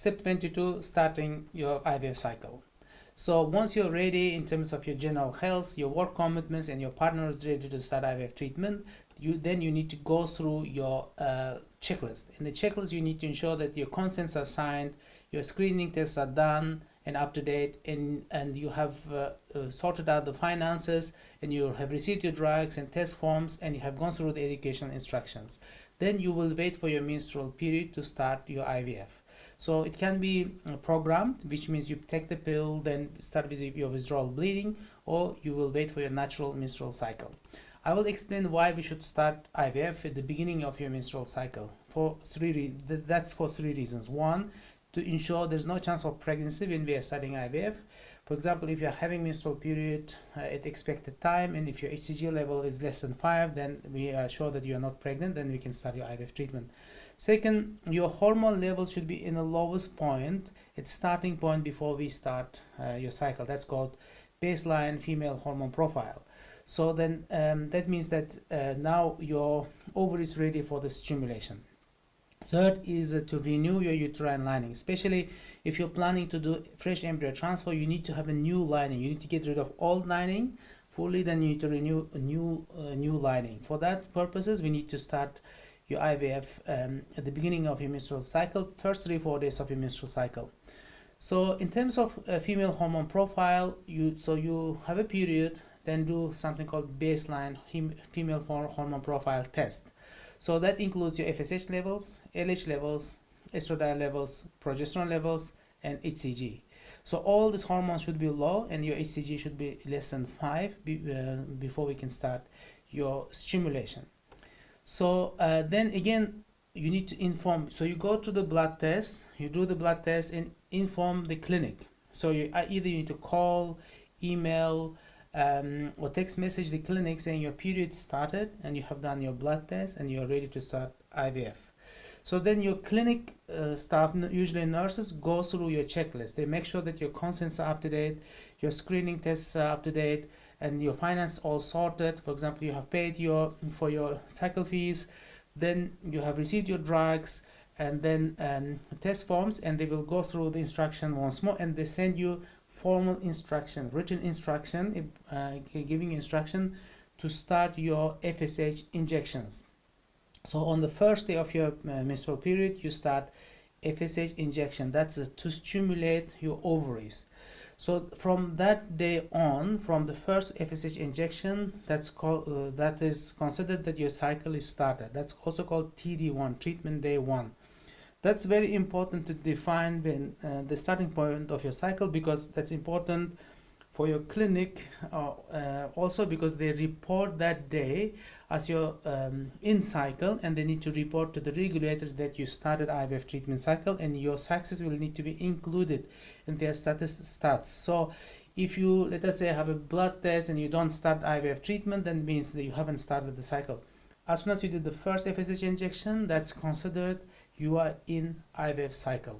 Step 22, starting your IVF cycle. So once you're ready in terms of your general health, your work commitments, and your partner is ready to start IVF treatment, you need to go through your checklist. In the checklist, you need to ensure that your consents are signed, your screening tests are done and up to date, and you have sorted out the finances, and you have received your drugs and test forms, and you have gone through the educational instructions. Then you will wait for your menstrual period to start your IVF. So it can be programmed, which means you take the pill, then start with your withdrawal bleeding, or you will wait for your natural menstrual cycle. I will explain why we should start IVF at the beginning of your menstrual cycle. That's for three reasons. One, to ensure there's no chance of pregnancy when we are starting IVF. For example, if you're having menstrual period at expected time, and if your HCG level is less than 5, then we are sure that you are not pregnant, then we can start your IVF treatment. Second, your hormone levels should be in the lowest point, its starting point before we start your cycle. That's called baseline female hormone profile. So then that means that now your ovary is ready for the stimulation. Third is to renew your uterine lining, especially if you're planning to do fresh embryo transfer. You need to have a new lining. You need to get rid of old lining fully, then you need to renew a new lining. For that purposes, we need to start your IVF at the beginning of your menstrual cycle, first 3-4 days of your menstrual cycle. So in terms of female hormone profile, you have a period, then do something called baseline female hormone profile test. So that includes your FSH levels, LH levels, estradiol levels, progesterone levels, and HCG. So all these hormones should be low, and your HCG should be less than 5 before we can start your stimulation. So then again, you need to inform. So you go to the blood test, you do the blood test, and inform the clinic. So you either need to call, email, or text message the clinic saying your period started and you have done your blood test and you're ready to start IVF. So then your clinic staff, usually nurses, go through your checklist. They make sure that your consents are up to date, your screening tests are up to date, and your finance all sorted. For example, you have paid for your cycle fees, then you have received your drugs, and then test forms, and they will go through the instruction once more, and they send you formal instruction, written instruction, giving instruction to start your FSH injections. So on the first day of your menstrual period, you start FSH injection. That's to stimulate your ovaries. So from that day on, from the first FSH injection, that is considered that your cycle is started. That's also called TD1, treatment day 1. That's very important to define when the starting point of your cycle, because that's important for your clinic, also because they report that day as your in cycle, and they need to report to the regulator that you started IVF treatment cycle, and your success will need to be included in their stats. So if you, let us say, have a blood test and you don't start IVF treatment, then means that you haven't started the cycle. As soon as you did the first FSH injection, that's considered you are in IVF cycle.